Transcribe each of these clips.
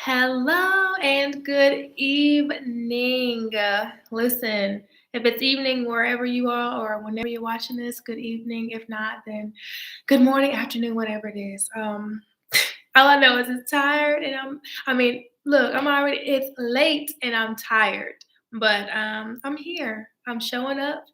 Hello and good evening. Listen, if it's evening wherever you are or whenever you're watching this, good evening. If not, then good morning, afternoon, whatever it is. All I know is it's tired and look, it's late and I'm tired, but I'm here. I'm showing up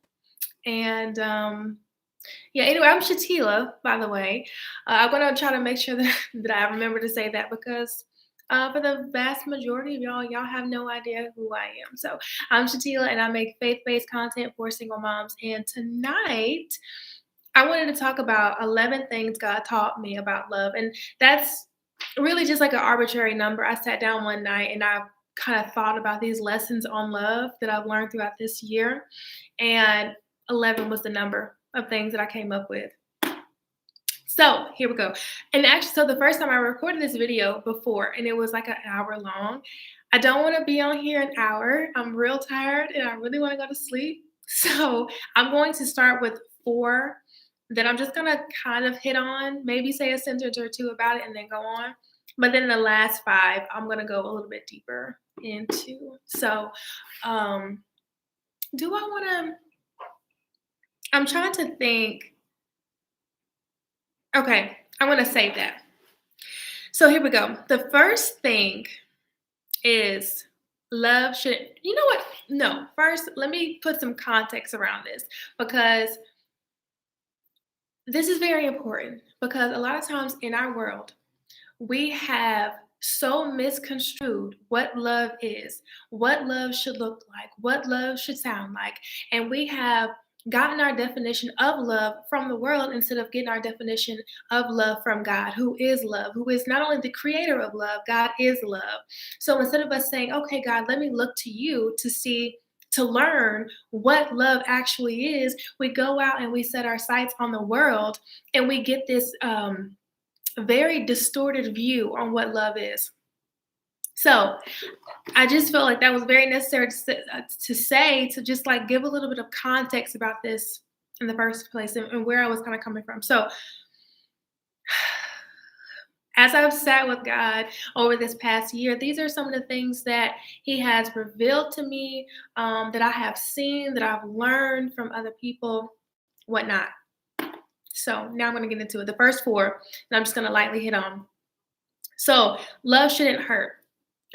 and yeah, anyway, I'm Shatila, by the way. I'm gonna try to make sure that I remember to say that because for the vast majority of y'all have no idea who I am. So I'm Shatila and I make faith-based content for single moms. And tonight I wanted to talk about 11 things God taught me about love. And that's really just like an arbitrary number. I sat down one night and I kind of thought about these lessons on love that I've learned throughout this year. And 11 was the number of things that I came up with. So here we go. And actually, so the first time I recorded this video before, and it was like an hour long. I don't want to be on here an hour. I'm real tired and I really want to go to sleep. So I'm going to start with 4 that I'm just going to kind of hit on, maybe say a sentence or two about it and then go on. But then the last 5, I'm going to go a little bit deeper into. So, do I want to? I'm trying to think. Okay, I'm going to save that. So here we go. The first thing is love should, you know what? No, first, let me put some context around this because this is very important because a lot of times in our world, we have so misconstrued what love is, what love should look like, what love should sound like. And we have gotten our definition of love from the world instead of getting our definition of love from God, who is love, who is not only the creator of love, God is love. So instead of us saying, okay, God, let me look to you to see, to learn what love actually is, we go out and we set our sights on the world and we get this very distorted view on what love is. So I just felt like that was very necessary to say, to just like give a little bit of context about this in the first place and where I was kind of coming from. So as I've sat with God over this past year, these are some of the things that He has revealed to me, that I have seen, that I've learned from other people, whatnot. So now I'm going to get into it. The first 4, and I'm just going to lightly hit on. So love shouldn't hurt.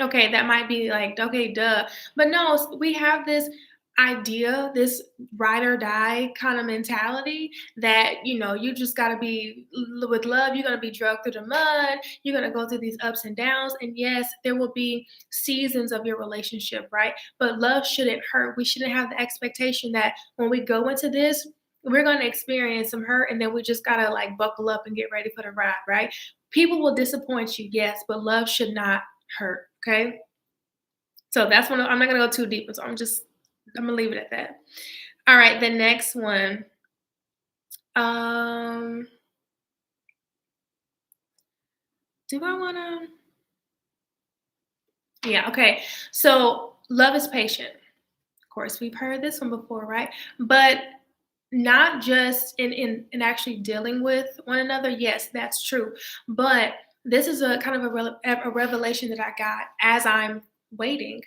Okay, that might be like, okay, duh. But no, we have this idea, this ride or die kind of mentality that, you just got to be with love. You're going to be drugged through the mud. You're going to go through these ups and downs. And yes, there will be seasons of your relationship, right? But love shouldn't hurt. We shouldn't have the expectation that when we go into this, we're going to experience some hurt and then we just got to like buckle up and get ready for the ride, right? People will disappoint you, yes, but love should not hurt. Okay. So that's one. I'm not going to go too deep. So I'm going to leave it at that. All right. The next one. Do I want to? Yeah. Okay. So love is patient. Of course, we've heard this one before, right? But not just in actually dealing with one another. Yes, that's true. But this is a kind of a revelation that I got as I'm waiting,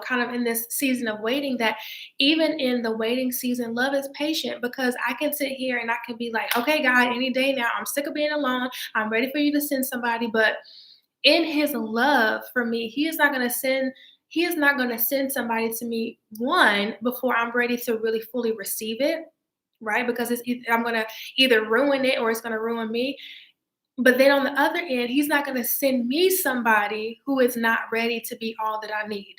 kind of in this season of waiting, that even in the waiting season, love is patient because I can sit here and I can be like, okay, God, any day now, I'm sick of being alone. I'm ready for you to send somebody. But in his love for me, he is not going to send somebody to me, one, before I'm ready to really fully receive it, right? Because I'm going to either ruin it or it's going to ruin me. But then on the other end, he's not going to send me somebody who is not ready to be all that I need.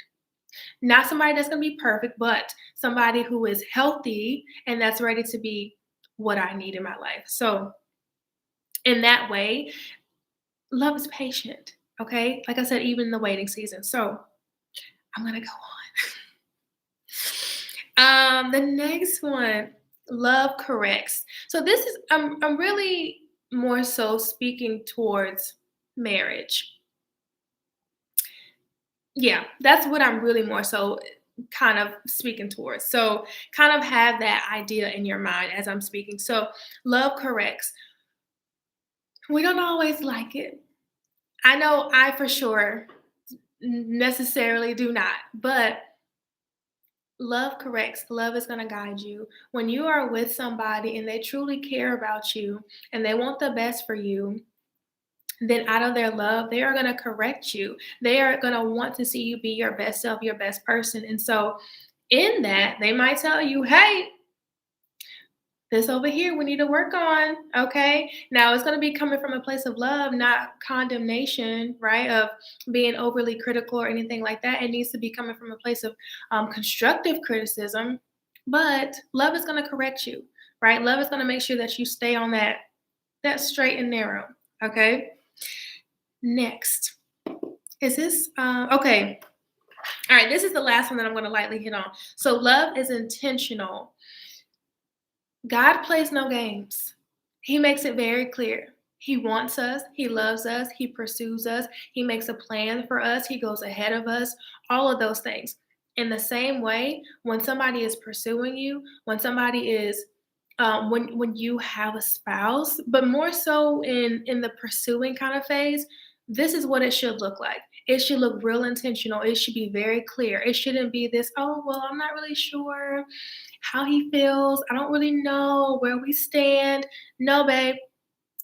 Not somebody that's going to be perfect, but somebody who is healthy and that's ready to be what I need in my life. So in that way, love is patient. Okay. Like I said, even in the waiting season. So I'm going to go on. The next one, love corrects. So this is, I'm really more so speaking towards marriage. Yeah, that's what I'm really more so kind of speaking towards. So kind of have that idea in your mind as I'm speaking. So love corrects. We don't always like it. I know I for sure necessarily do not. But love corrects. Love is going to guide you. When you are with somebody and they truly care about you and they want the best for you, then out of their love, they are going to correct you. They are going to want to see you be your best self, your best person. And so, in that, they might tell you, hey, this over here we need to work on. Okay. Now it's going to be coming from a place of love, not condemnation, right? Of being overly critical or anything like that. It needs to be coming from a place of constructive criticism, but love is going to correct you, right? Love is going to make sure that you stay on that straight and narrow. Okay. Next. Is this okay? All right, this is the last one that I'm going to lightly hit on. So, love is intentional. God plays no games. He makes it very clear. He wants us, He loves us, He pursues us, He makes a plan for us, He goes ahead of us, all of those things. In the same way, when somebody is pursuing you, when somebody is when you have a spouse, but more so in the pursuing kind of phase, this is what it should look like. It should look real intentional. It should be very clear. It shouldn't be this, oh, well, I'm not really sure how he feels. I don't really know where we stand. No, babe,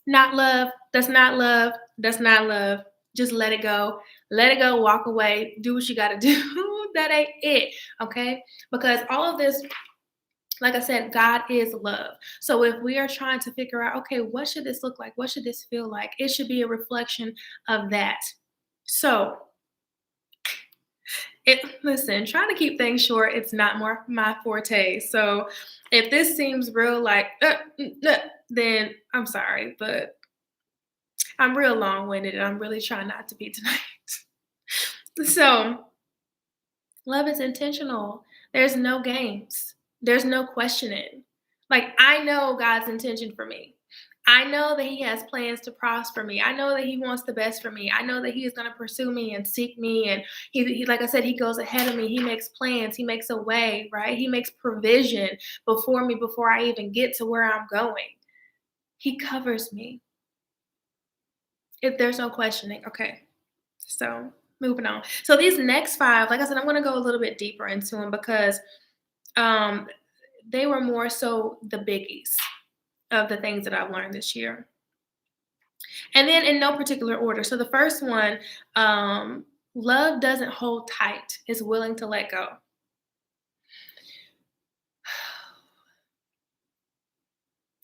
not love. That's not love. That's not love. Just let it go. Let it go. Walk away. Do what you got to do. That ain't it. Okay. Because all of this, like I said, God is love. So if we are trying to figure out, okay, what should this look like? What should this feel like? It should be a reflection of that. So listen, trying to keep things short, it's not more my forte. So if this seems real like, then I'm sorry, but I'm real long-winded and I'm really trying not to be tonight. So love is intentional. There's no games. There's no questioning. Like, I know God's intention for me. I know that He has plans to prosper me. I know that He wants the best for me. I know that He is going to pursue me and seek me. And he, like I said, He goes ahead of me. He makes plans. He makes a way, right? He makes provision before me before I even get to where I'm going. He covers me. If there's no questioning. Okay. So moving on. So these next five, like I said, I'm going to go a little bit deeper into them because um, they were more so the biggies of the things that I've learned this year. And then in no particular order. So the first one, love doesn't hold tight, is willing to let go.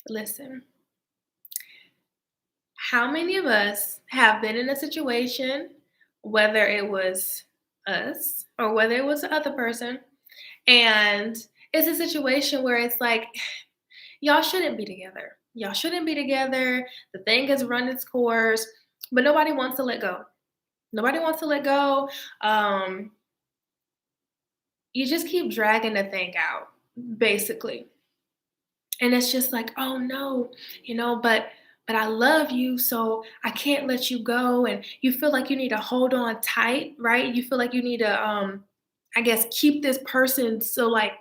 Listen, how many of us have been in a situation, whether it was us or whether it was the other person, and it's a situation where it's like, y'all shouldn't be together. Y'all shouldn't be together. The thing has run its course, but nobody wants to let go. Nobody wants to let go. You just keep dragging the thing out, basically. And it's just like, oh no, but I love you, so I can't let you go. And you feel like you need to hold on tight, right? You feel like you need to I guess keep this person so like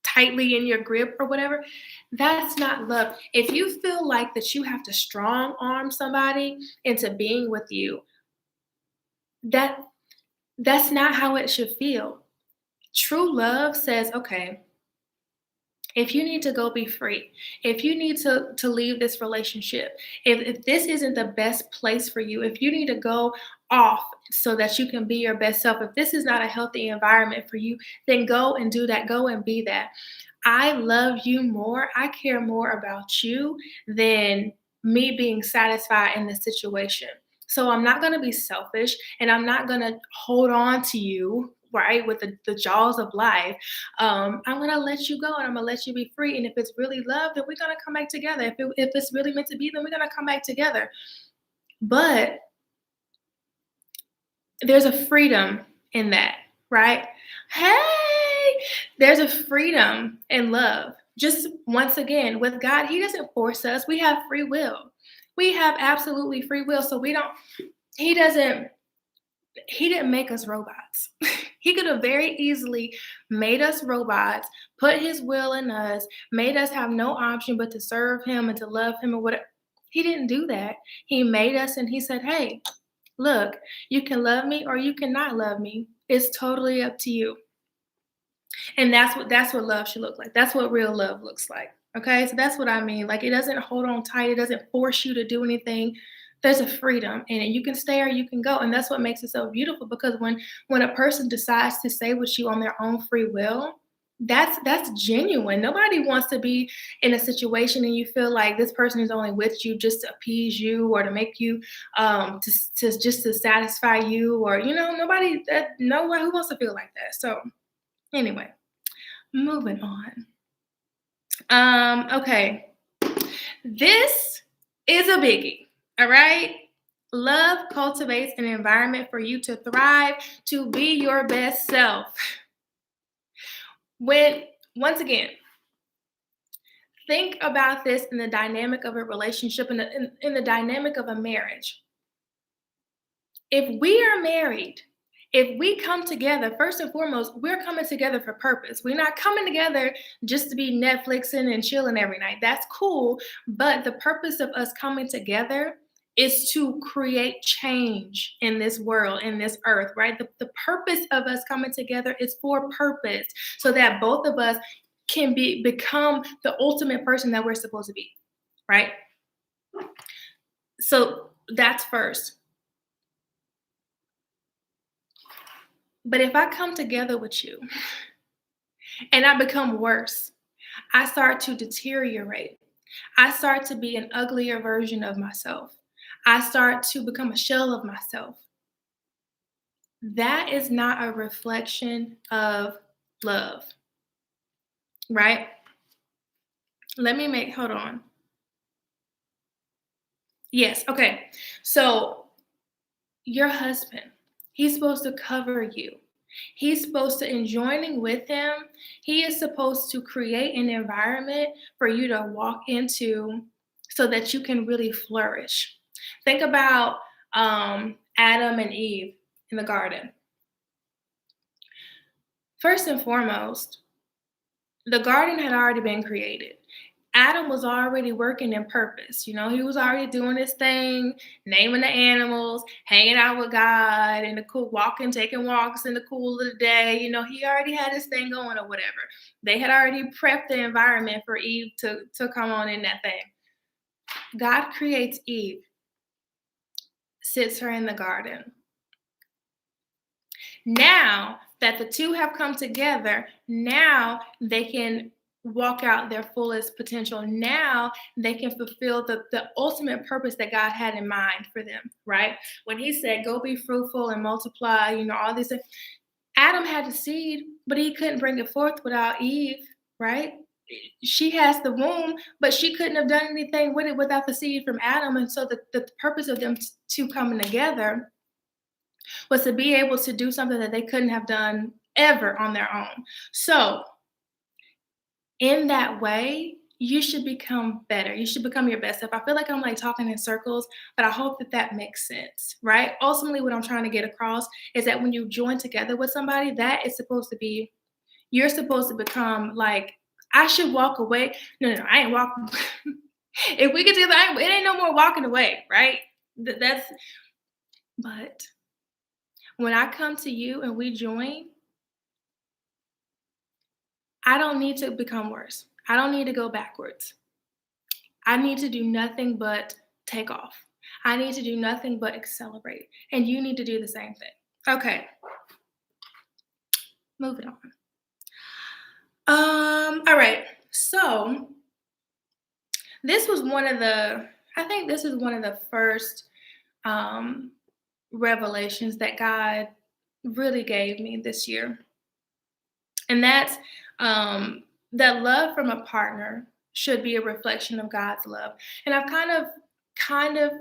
tightly in your grip or whatever. That's not love. If you feel like that you have to strong arm somebody into being with you, that that's not how it should feel. True love says, okay, if you need to go be free, if you need to leave this relationship, if this isn't the best place for you, if you need to go off so that you can be your best self, if this is not a healthy environment for you, then go and do that. Go and be that. I love you more. I care more about you than me being satisfied in the situation. So I'm not going to be selfish and I'm not going to hold on to you, right, with the jaws of life. I'm going to let you go and I'm going to let you be free. And if it's really love, then we're going to come back together. If it's really meant to be, then we're going to come back together. But there's a freedom in that, right? Hey, there's a freedom in love. Just once again, with God, He doesn't force us. We have free will. We have absolutely free will. So He didn't make us robots. He could have very easily made us robots, put His will in us, made us have no option but to serve Him and to love Him or whatever. He didn't do that. He made us and He said, hey, Look, you can love me or you cannot love me. It's totally up to you. And that's what love should look like. That's what real love looks like. Okay? So that's what I mean. Like it doesn't hold on tight. It doesn't force you to do anything. There's a freedom in it. You can stay or you can go. And that's what makes it so beautiful because when a person decides to stay with you on their own free will, that's genuine. Nobody wants to be in a situation and you feel like this person is only with you just to appease you or to make you to just to satisfy you or nobody that no one who wants to feel like that. So anyway, moving on. Okay. This is a biggie. All right. Love cultivates an environment for you to thrive, to be your best self. When, once again, think about this in the dynamic of a relationship, in the dynamic of a marriage. If we are married, if we come together, first and foremost, we're coming together for purpose. We're not coming together just to be Netflixing and chilling every night. That's cool. But the purpose of us coming together is to create change in this world, in this earth, right? The purpose of us coming together is for purpose so that both of us can become the ultimate person that we're supposed to be, right? So that's first. But if I come together with you and I become worse, I start to deteriorate. I start to be an uglier version of myself. I start to become a shell of myself. That is not a reflection of love, right? Hold on. Yes, okay. So, your husband, he's supposed to cover you. He's supposed to, in joining with him, he is supposed to create an environment for you to walk into so that you can really flourish. Think about Adam and Eve in the garden. First and foremost, the garden had already been created. Adam was already working in purpose. He was already doing his thing, naming the animals, hanging out with God, and the cool walking, taking walks in the cool of the day. He already had his thing going or whatever. They had already prepped the environment for Eve to come on in that thing. God creates Eve, sits her in the garden. Now that the two have come together, now they can walk out their fullest potential. Now they can fulfill the ultimate purpose that God had in mind for them, right? When he said, go be fruitful and multiply, all these things. Adam had the seed, but he couldn't bring it forth without Eve, right? She has the womb, but she couldn't have done anything with it without the seed from Adam. And so the purpose of them two coming together was to be able to do something that they couldn't have done ever on their own. So, in that way, you should become better. You should become your best self. I feel like I'm like talking in circles, but I hope that makes sense, right? Ultimately, what I'm trying to get across is that when you join together with somebody, that is supposed to be, you're supposed to become like, I should walk away. No, I ain't walking. If we get together, it ain't no more walking away, right? But when I come to you and we join, I don't need to become worse. I don't need to go backwards. I need to do nothing but take off. I need to do nothing but accelerate. And you need to do the same thing. Okay. Moving on. All right. So I think this is one of the first revelations that God really gave me this year. And that's that love from a partner should be a reflection of God's love. And I've kind of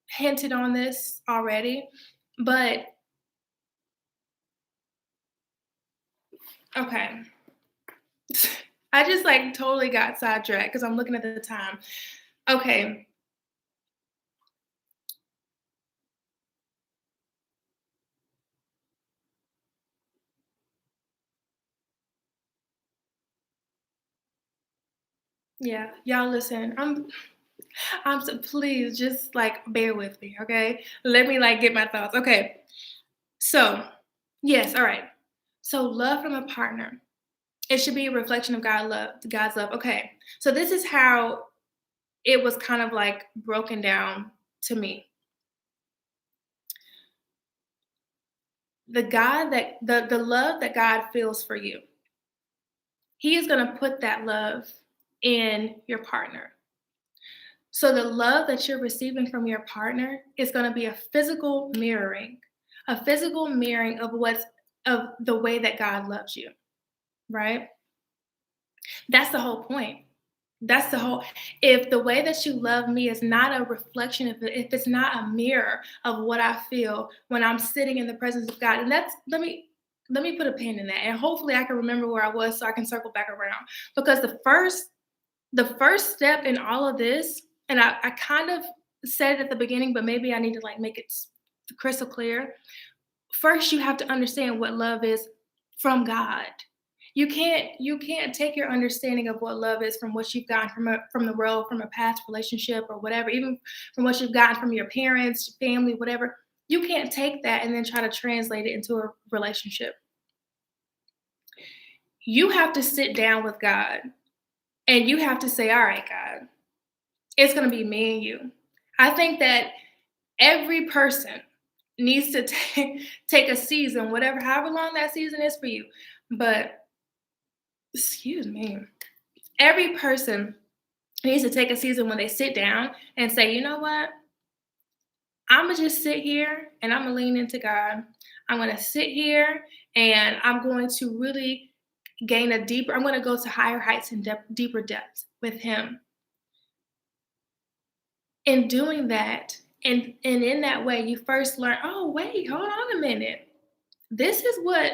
hinted on this already, but okay. I just like totally got sidetracked because I'm looking at the time. Okay. Yeah, y'all listen. So please just like bear with me, okay? Let me like get my thoughts. Okay. So, yes, all right. So love from a partner. It should be a reflection of God's love. Okay. So this is how it was kind of like broken down to me. The love that God feels for you, He is going to put that love in your partner. So the love that you're receiving from your partner is going to be a physical mirroring of of the way that God loves you, right? That's the whole point. That's the whole. If the way that you love me is not a reflection, if it's not a mirror of what I feel when I'm sitting in the presence of God, and that's let me put a pin in that, and hopefully I can remember where I was so I can circle back around. Because the first step in all of this, and I kind of said it at the beginning, but maybe I need to like make it crystal clear. First, you have to understand what love is from God. You can't take your understanding of what love is from what you've gotten from the world, from a past relationship or whatever, even from what you've gotten from your parents, family, whatever. You can't take that and then try to translate it into a relationship. You have to sit down with God and you have to say, "All right, God, it's going to be me and you." I think that every person needs to take a season, whatever, however long that season is for you. But excuse me, every person needs to take a season when they sit down and say, you know what? I'm gonna just sit here and I'm gonna lean into God. I'm gonna sit here and I'm going to really I'm gonna go to higher heights and deeper depths with Him. In doing that, and in that way, you first learn, oh, wait, hold on a minute. This is what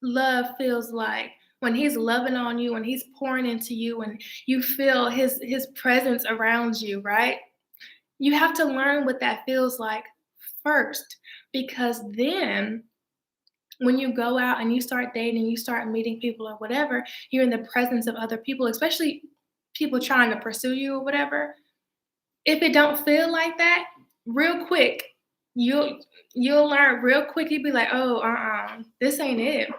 love feels like when He's loving on you, when He's pouring into you, and you feel His presence around you, right? You have to learn what that feels like first, because then when you go out and you start dating, you start meeting people or whatever, you're in the presence of other people, especially people trying to pursue you or whatever. If it don't feel like that, real quick, you'll you'll learn real quick. You'll be like, oh, this ain't it.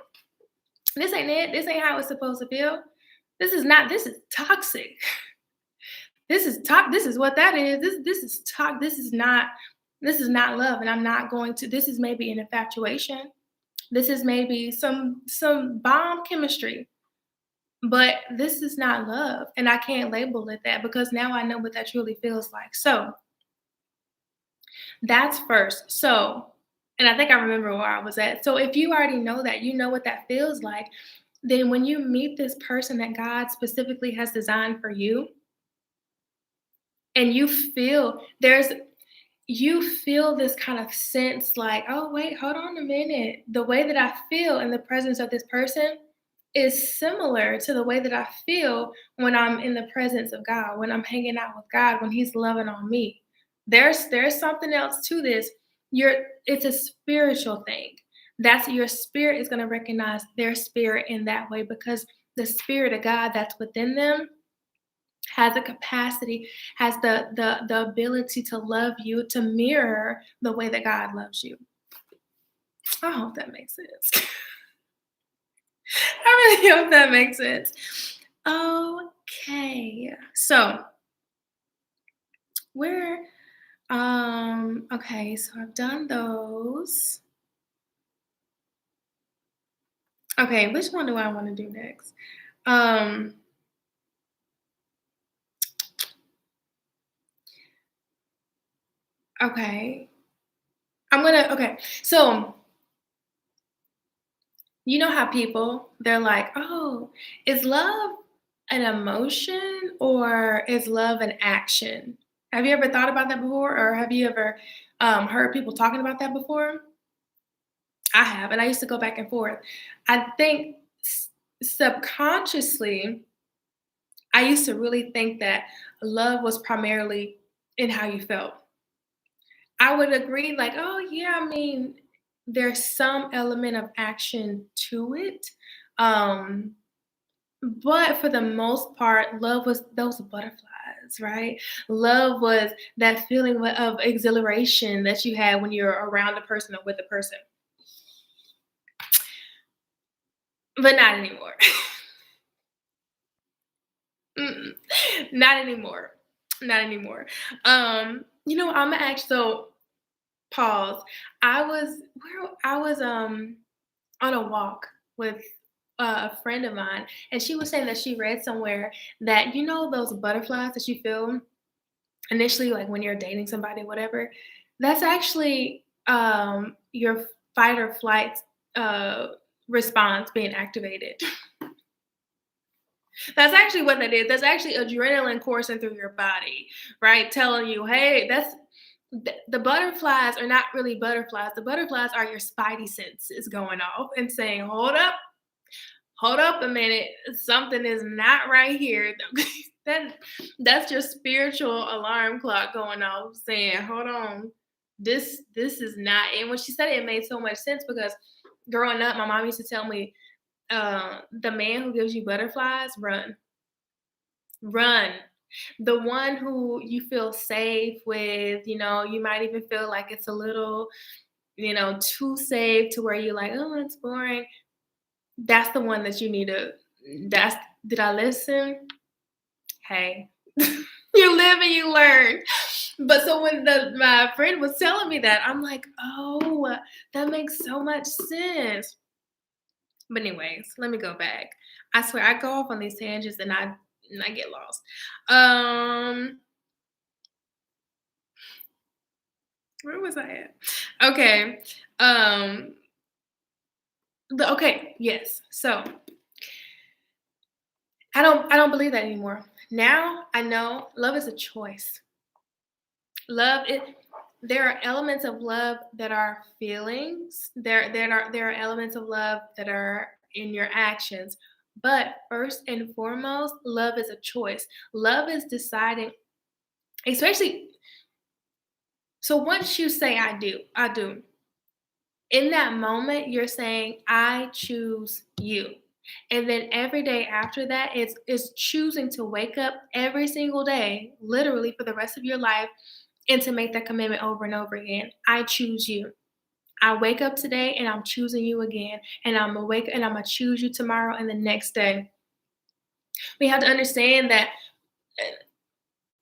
This ain't it. This ain't how it's supposed to feel. This is not. This is toxic. This is what that is. This is talk. This is not. This is not love, and I'm not going to. This is maybe an infatuation. This is maybe some bomb chemistry, but this is not love, and I can't label it that because now I know what that truly feels like. So that's first. So, and I think I remember where I was at. So if you already know that, you know what that feels like, then when you meet this person that God specifically has designed for you, and you feel this kind of sense like, oh, wait, hold on a minute. The way that I feel in the presence of this person is similar to the way that I feel when I'm in the presence of God, when I'm hanging out with God, when He's loving on me. There's something else to this. It's a spiritual thing. That's your spirit is going to recognize their spirit in that way because the spirit of God that's within them has the capacity, has the ability to love you, to mirror the way that God loves you. I hope that makes sense. I really hope that makes sense. Okay. So we're okay, so I've done those. Okay, which one do I want to do next? Um okay. Okay. So you know how people they're like, "Oh, is love an emotion or is love an action?" Have you ever thought about that before, or have you ever heard people talking about that before? I have, and I used to go back and forth. I think subconsciously, I used to really think that love was primarily in how you felt. I would agree, like, oh yeah, I mean, there's some element of action to it. Um, But for the most part, love was those butterflies. butterflies, right? Love was that feeling of exhilaration that you had when you're around a person or with a person, but not anymore. Mm-mm. Not anymore. Not anymore. I'm gonna ask. So pause. I was on a walk with a friend of mine, and she was saying that she read somewhere that those butterflies that you feel initially, like when you're dating somebody, whatever. That's actually your fight or flight uh, response being activated. That's actually what that is. That's actually adrenaline coursing through your body, right? Telling you, hey, the butterflies are not really butterflies. The butterflies are your spidey senses going off and saying, hold up a minute. Something is not right here. that that's your spiritual alarm clock going off saying, hold on. This is not. And when she said it, it made so much sense because growing up, my mom used to tell me, the man who gives you butterflies, run. Run. The one who you feel safe with, you might even feel like it's a little, too safe to where you're like, oh, it's boring. That's the one that you need to. That's Did I listen? Hey, you live and you learn. But so when my friend was telling me that, I'm like, oh, that makes so much sense. But anyways, let me go back. I swear I go off on these tangents and I get lost. Um, where was I at? Okay. Um, okay, yes. So I don't believe that anymore. Now I know love is a choice. Love it There are elements of love that are feelings. There are elements of love that are in your actions. But first and foremost, love is a choice. Love is deciding, especially so once you say I do, in that moment you're saying I choose you. And then every day after that, it's choosing to wake up every single day, literally for the rest of your life, and to make that commitment over and over again. I choose you. I wake up today and I'm choosing you again. And I'm awake and I'm gonna choose you tomorrow and the next day. We have to understand that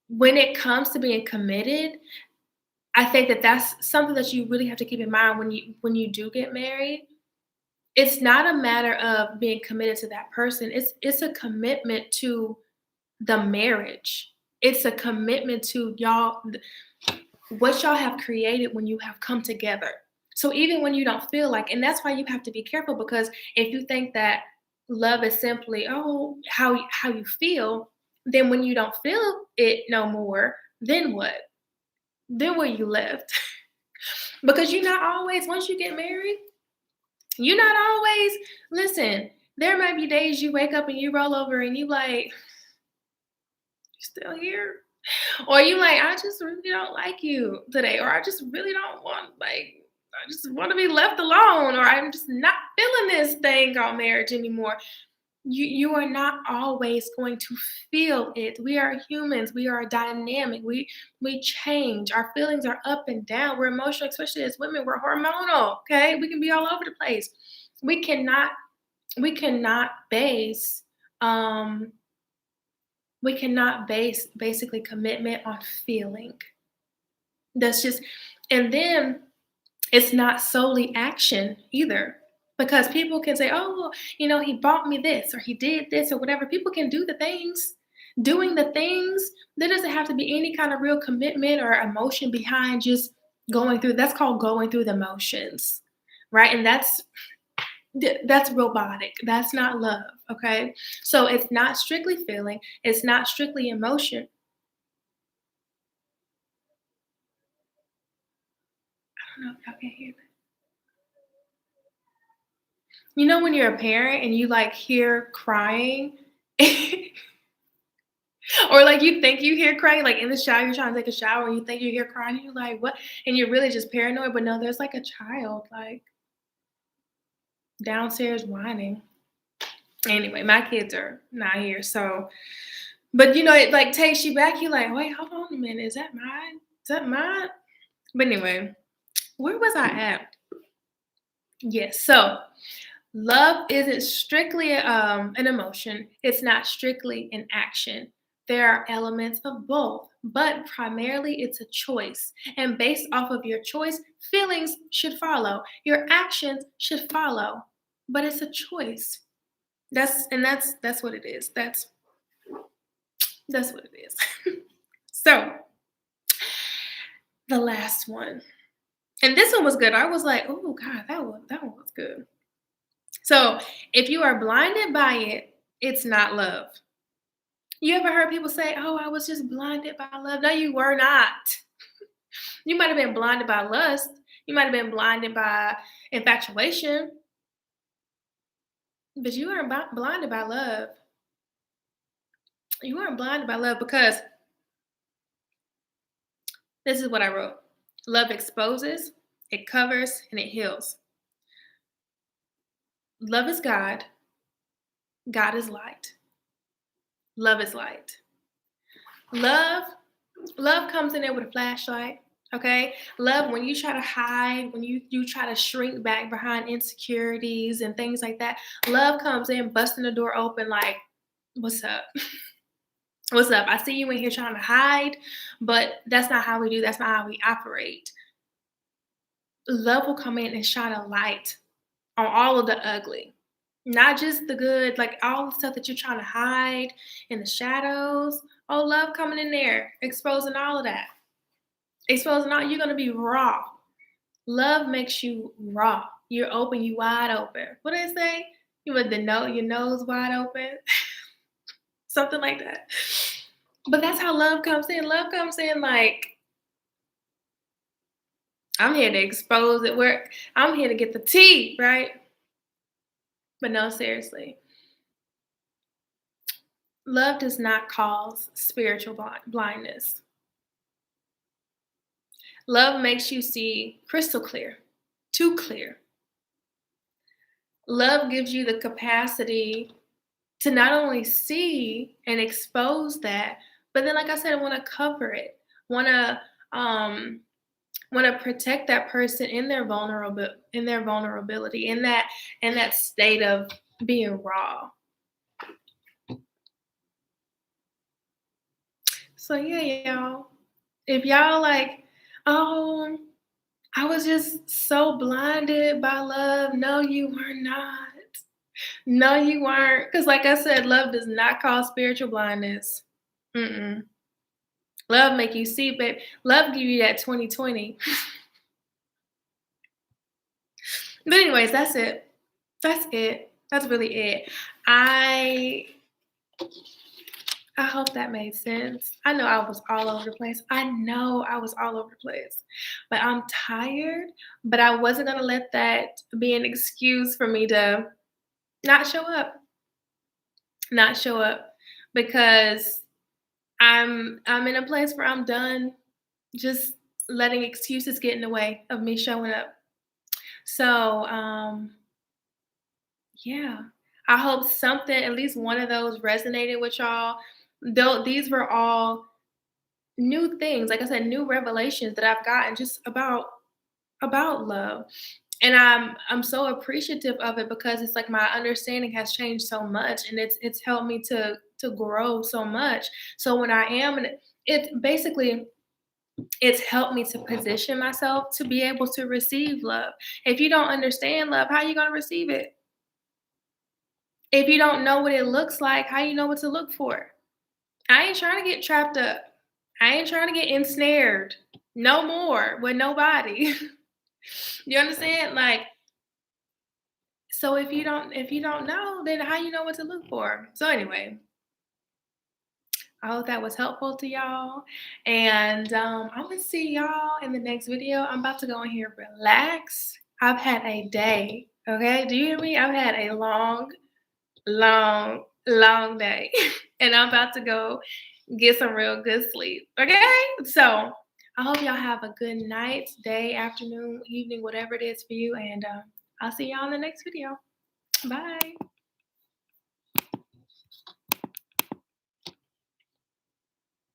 when it comes to being committed, I think that that's something that you really have to keep in mind when you do get married. It's not a matter of being committed to that person. It's a commitment to the marriage. It's a commitment to y'all, what y'all have created when you have come together. So even when you don't feel like, and that's why you have to be careful, because if you think that love is simply, oh, how you feel, then when you don't feel it no more, then what? Then where you left? Because you're not always, once you get married, you're not always, listen, there might be days you wake up and you roll over and you like, you still here? Or you like, I just really don't like you today, or I just really don't want, like, I just want to be left alone, or I'm just not feeling this thing called marriage anymore. You are not always going to feel it. We are humans. We are dynamic. We change. Our feelings are up and down. We're emotional, especially as women. We're hormonal. Okay, we can be all over the place. We cannot we cannot base um we cannot base basically commitment on feeling. That's just, and then it's not solely action either. Because people can say, oh, well, he bought me this or he did this or whatever. People can do the things. Doing the things, there doesn't have to be any kind of real commitment or emotion behind just going through. That's called going through the motions, right? And that's robotic. That's not love, okay? So it's not strictly feeling, it's not strictly emotion. I don't know if y'all can hear that. When you're a parent and you like hear crying, or like you think you hear crying, like in the shower, you're trying to take a shower and you think you hear crying, and you're like, what? And you're really just paranoid, but no, there's like a child like downstairs whining. Anyway, my kids are not here, so But it like takes you back. You're like, wait, hold on a minute. Is that mine? Is that mine? But anyway, where was I at? Yes. So love isn't strictly an emotion. It's not strictly an action. There are elements of both, but primarily it's a choice. And based off of your choice, feelings should follow. Your actions should follow. But it's a choice. That's what it is. That's what it is. So the last one. And this one was good. I was like, oh God, that one was good. So if you are blinded by it, it's not love. You ever heard people say, "Oh, I was just blinded by love"? No, you were not. You might have been blinded by lust. You might have been blinded by infatuation, but you weren't blinded by love. You weren't blinded by love because this is what I wrote. Love exposes, it covers, and it heals. Love is God. God is light. Love is light. Love, love comes in there with a flashlight. Okay, love when you try to hide, when you try to shrink back behind insecurities and things like that. Love comes in, busting the door open, like, "What's up? What's up? I see you in here trying to hide, but that's not how we do. That's not how we operate." Love will come in and shine a light on all of the ugly, not just the good, like all the stuff that you're trying to hide in the shadows. Oh, love coming in there, exposing all of that. Exposing all, you're gonna be raw. Love makes you raw. You're open, you wide open. What do they say? You with your nose wide open, something like that. But that's how love comes in. Love comes in like, I'm here to expose it. I'm here to get the tea, right? But no, seriously, love does not cause spiritual blindness. Love makes you see crystal clear, too clear. Love gives you the capacity to not only see and expose that, but then, like I said, I want to cover it, want to want to protect that person in their vulnerability, in that state of being raw. So yeah, y'all. If y'all like, oh, I was just so blinded by love. No, you were not. No, you weren't. Because, like I said, love does not cause spiritual blindness. Mm-mm. Love make you see, but love give you that 2020. But anyways, that's it. That's it. That's really it. I I hope that made sense. I know I was all over the place. I know I was all over the place. But I'm tired, but I wasn't gonna let that be an excuse for me to not show up. Not show up because I'm in a place where I'm done just letting excuses get in the way of me showing up. So, yeah. I hope something, at least one of those resonated with y'all. Though these were all new things, like I said, new revelations that I've gotten just about love. And I'm so appreciative of it because it's like my understanding has changed so much and it's helped me to grow so much. So when I am and it basically it's helped me to position myself to be able to receive love. If you don't understand love, how are you going to receive it? If you don't know what it looks like, how you know what to look for? I ain't trying to get trapped up. I ain't trying to get ensnared no more with nobody. You understand? Like, so if you don't know, then how you know what to look for? So anyway, I hope that was helpful to y'all. And I'm gonna see y'all in the next video. I'm about to go in here, relax. I've had a day. Okay, do you hear me? I've had a long day, and I'm about to go get some real good sleep. Okay, so I hope y'all have a good night, day, afternoon, evening, whatever it is for you, and I'll see y'all in the next video. Bye.